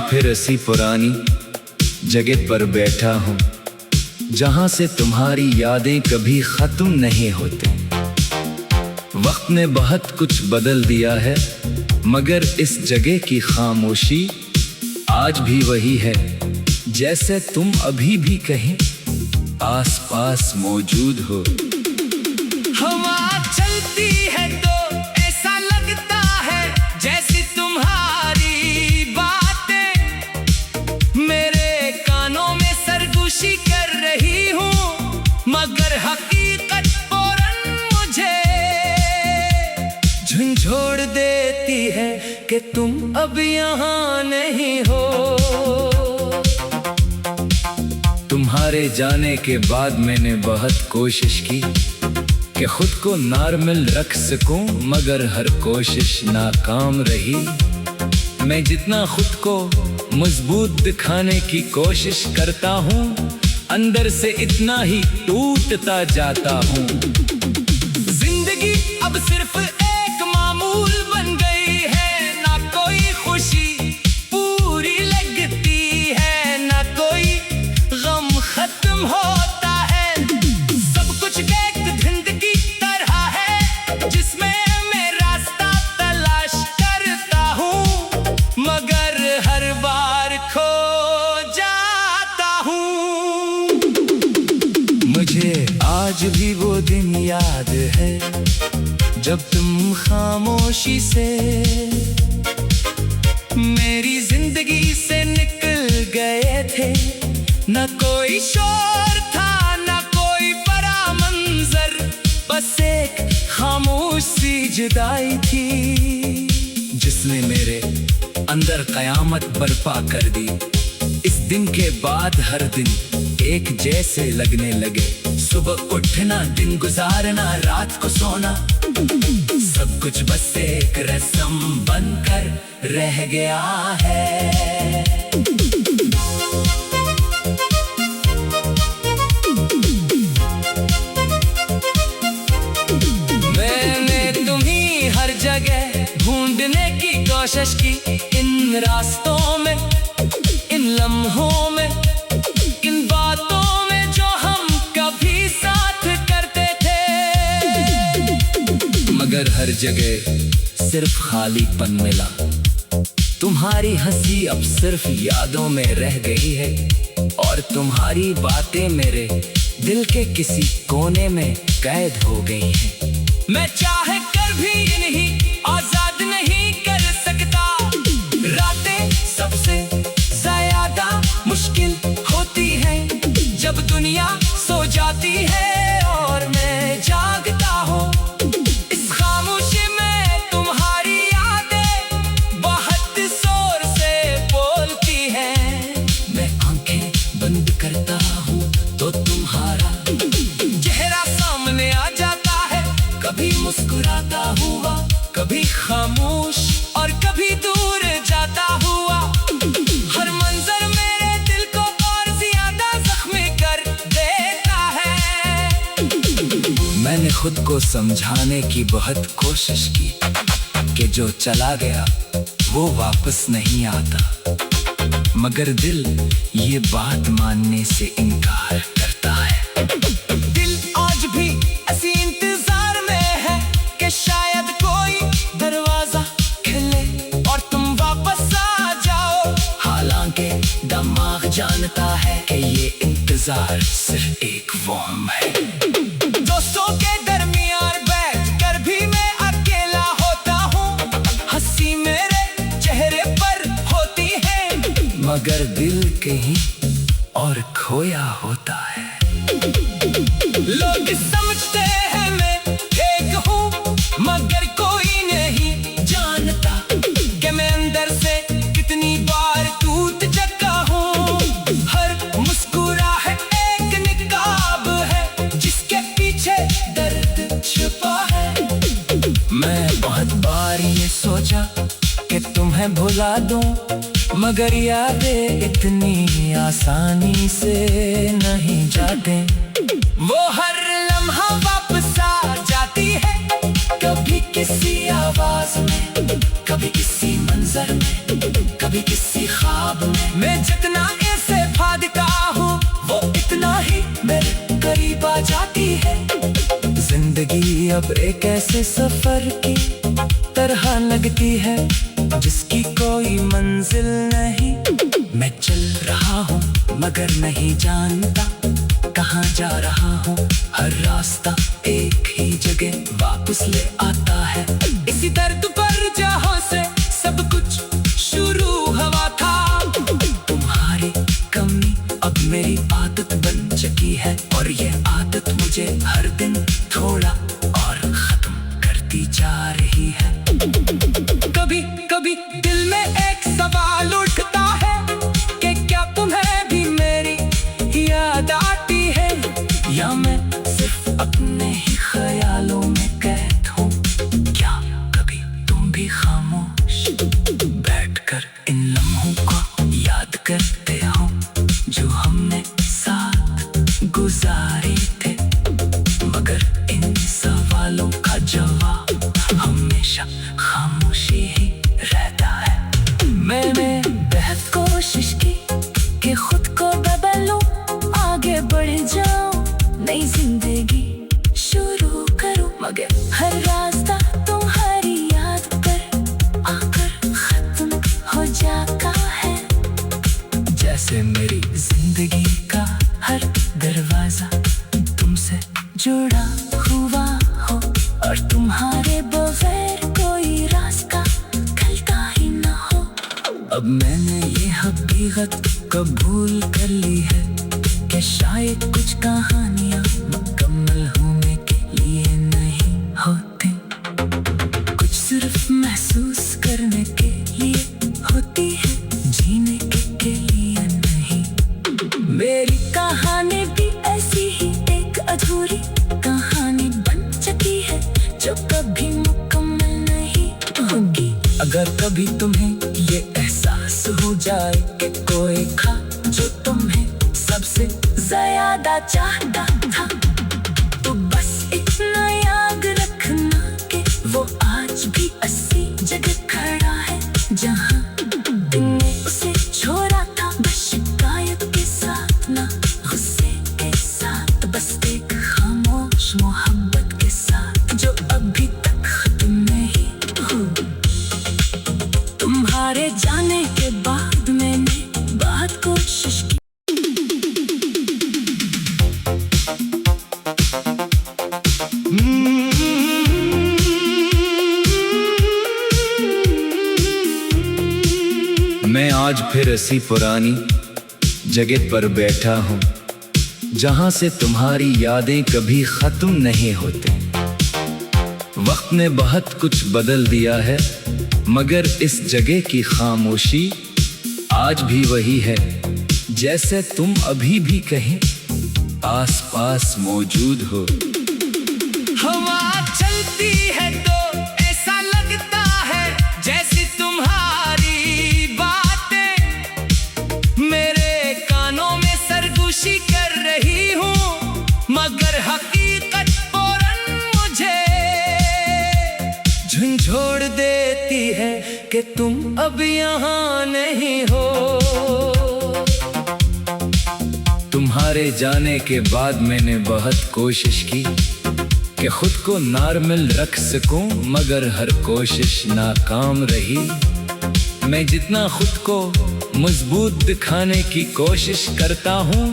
फिर ऐसी पुरानी जगह पर बैठा हूँ जहाँ से तुम्हारी यादें कभी खत्म नहीं होती। वक्त ने बहुत कुछ बदल दिया है, मगर इस जगह की खामोशी आज भी वही है, जैसे तुम अभी भी कहीं आस पास मौजूद हो। हवा चलती है तो ऐसा लगता है जैसे तुम्हारी बातें मेरे कानों में सरगोशी कर रही हूँ, मगर हकीकत फौरन मुझे झंझोड़ देती है कि तुम अब यहाँ नहीं हो। तुम्हारे जाने के बाद मैंने बहुत कोशिश की कि खुद को नॉर्मल रख सकूं, मगर हर कोशिश नाकाम रही। मैं जितना खुद को मजबूत दिखाने की कोशिश करता हूं, अंदर से इतना ही टूटता जाता हूं। जिंदगी अब सिर्फ एक मामूल बन गई है, ना कोई खुशी पूरी लगती है, ना कोई गम खत्म होता है। सब कुछ एक धुंध की तरह है जिसमें मैं रास्ता तलाश करता हूँ, मगर हर बार खो जाता हूँ। मुझे आज भी वो दिन याद है जब तुम खामोशी से मेरी जिंदगी से निकल गए थे। न कोई शोर था, न कोई बड़ा मंजर, बस एक खामोश सी जुदाई थी जिसने मेरे अंदर कयामत बर्पा कर दी। इस दिन के बाद हर दिन एक जैसे लगने लगे, सुबह उठना, दिन गुजारना, रात को सोना, सब कुछ बस एक रस्म बनकर रह गया है। मैंने तुम्हीं हर जगह ढूंढने की कोशिश की, इन रास्तों में, इन लम्हों में, इन बातों में जो हम कभी साथ करते थे, मगर हर जगह सिर्फ खालीपन मिला। तुम्हारी हंसी अब सिर्फ यादों में रह गई है, और तुम्हारी बातें मेरे दिल के किसी कोने में कैद हो गई हैं। मैं चाह कर भी इन्हीं आजाद नहीं कर सकता। रातें सबसे ज्यादा मुश्किल होती हैं जब दुनिया सो जाती है और मैं जागता हूँ। इस खामोशी में तुम्हारी यादें बहुत जोर से बोलती हैं। मैं आंखें बंद करता हूँ तो तुम्हारा चेहरा सामने आ जाता है, कभी मुस्कुराता हुआ, कभी खामोश और कभी दूर जाता हुआ। हर मंजर मेरे दिल को और ज्यादा जख्मी कर देता है। मैंने खुद को समझाने की बहुत कोशिश की कि जो चला गया वो वापस नहीं आता, मगर दिल ये बात मानने से इनकार करता है। दिल आज भी ऐसी इंतजार में है कि शायद कोई दरवाजा खुले और तुम वापस आ जाओ। हालांकि दिमाग जानता है कि ये इंतजार सिर्फ एक वहम है। दोस्तों के दरमियान बैठ कर भी मैं अकेला होता हूँ, हंसी मेरे चेहरे पर होती है, मगर दिल कहीं और खोया होता है। लोग समझते हैं मैं एक हूँ, मगर कोई नहीं जानता कि मैं अंदर से कितनी बार टूट चुका हूँ। हर मुस्कुराहट एक निकाब है जिसके पीछे दर्द छुपा है। मैं बहुत बार ये सोचा कि तुम्हें भुला दूं, मगर यादें इतनी आसानी से नहीं जाते। वो हर लम्हा वापस आ जाती है, कभी किसी आवाज में, कभी किसी मंजर में, कभी किसी ख्वाब ख्वाब में मैं जितना ऐसे भागता हूँ वो इतना ही मेरे करीब आ जाती है। जिंदगी अब एक ऐसे सफर की तरह लगती है जिसकी कोई मंजिल नहीं। मैं चल रहा हूँ मगर नहीं जानता कहाँ जा रहा हूँ। हर रास्ता एक ही जगह वापस ले आता है। इसी दर्द पर जहाँ से सब कुछ शुरू हुआ था। तुम्हारी कमी अब मेरी आदत बन चुकी है और ये आदत मुझे हर दिन थोड़ा और खत्म करती जा रही है। कभी कभी दिल में एक सवाल उठता है कि क्या तुम्हें भी मेरी याद आती है या मैं सिर्फ अपने ही ख्यालों में कैद हूँ। क्या कभी तुम भी खामोश बैठकर इन लम्हों को याद करते हो जो हमने साथ गुजारे थे। मगर इन सवालों का जवाब हमेशा खामोशी ही रहता है। मैंने बेहद कोशिश की कि खुद को बदलूं, आगे बढ़ जाऊं, नई जिंदगी शुरू करूं। मगर हर रास्ता तुम्हारी याद पर आकर खत्म हो जाता है। जैसे मेरी जिंदगी का हर दरवाजा तुमसे जुड़ा हुआ हो और तुम्हारे बगैर कोई रास्ता खुलता ही ना हो। अब मैंने ये हकीकत कबूल कर ली है कि शायद कुछ कहानियां मुकम्मल होने के लिए नहीं होती, कुछ सिर्फ महसूस करने के लिए होती है, जीने के लिए नहीं। मेरी कहानी भी ऐसी ही एक अधूरी कहानी बन चुकी है जो कभी मुकम्मल नहीं होगी। अगर कभी तुम्हें ये एहसास हो जाए कि कोई था जो तुम्हें सबसे ज्यादा चाहता था, तो बस इतना याद रखना कि वो आज भी ऐसी जगह खड़ा है जहाँ तुमने उसे छोड़ा था। बस शिकायत के साथ ना गुस्से के साथ, बस एक खामोश मोहब्बत के साथ जो अभी तक खत्म नहीं हुई। तुम्हारे जाने के बाद मैंने बहुत कोशिश की। मैं आज फिर ऐसी पुरानी जगह पर बैठा हूँ जहाँ से तुम्हारी यादें कभी खत्म नहीं होती। वक्त ने बहुत कुछ बदल दिया है मगर इस जगह की खामोशी आज भी वही है जैसे तुम अभी भी कहीं आस पास मौजूद हो। हवा चलती है तो ऐसा लगता है जैसे तुम्हारी बातें मेरे कानों में सरगोशी कर रही हूँ, मगर हकीकत फौरन मुझे झंझोड़ देती है कि तुम अब यहाँ नहीं हो। तुम्हारे जाने के बाद मैंने बहुत कोशिश की कि खुद को नॉर्मल रख सकूं, मगर हर कोशिश नाकाम रही। मैं जितना खुद को मजबूत दिखाने की कोशिश करता हूं,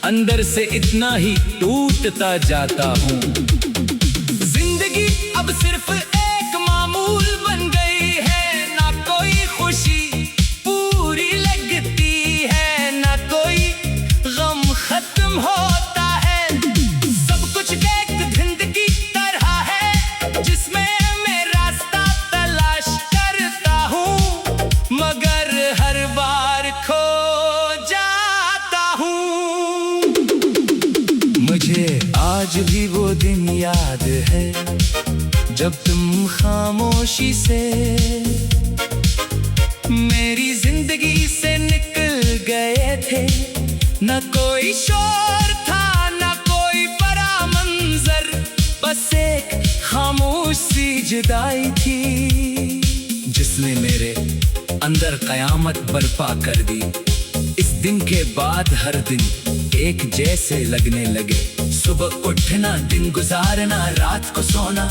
अंदर से इतना ही टूटता जाता हूं। जिंदगी अब सिर्फ एक मामूल बन गई है, ना कोई खुशी पूरी लगती है, ना कोई गम खत्म होता है। सब कुछ एक धुंध की तरह है जिसमें मैं रास्ता तलाश करता हूँ, मगर हर बार खो जाता हूँ। मुझे आज भी वो दिन याद है जब तुम खामोशी से मेरी जिंदगी से निकल गए थे। न कोई शोर था, न कोई बड़ा मंजर, बस एक खामोश सी जुदाई थी जिसने मेरे अंदर अंदर कयामत बर्पा कर दी। इस दिन के बाद हर दिन एक जैसे लगने लगे, सुबह उठना, दिन गुजारना, रात को सोना,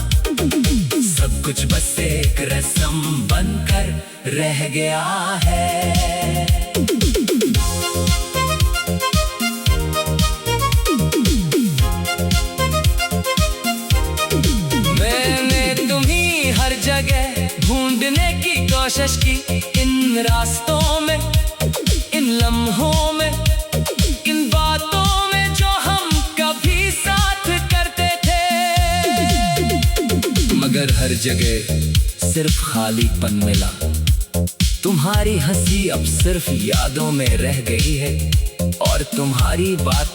सब कुछ बस एक रस्म बनकर रह गया है। मैंने तुम्हीं हर जगह ढूंढने की कोशिश की, इन रास्तों में, इन लम्हों में, इन बातों में जो हम कभी साथ करते थे। मगर हर जगह सिर्फ खालीपन मिला। तुम्हारी हंसी अब सिर्फ यादों में रह गई है और तुम्हारी बात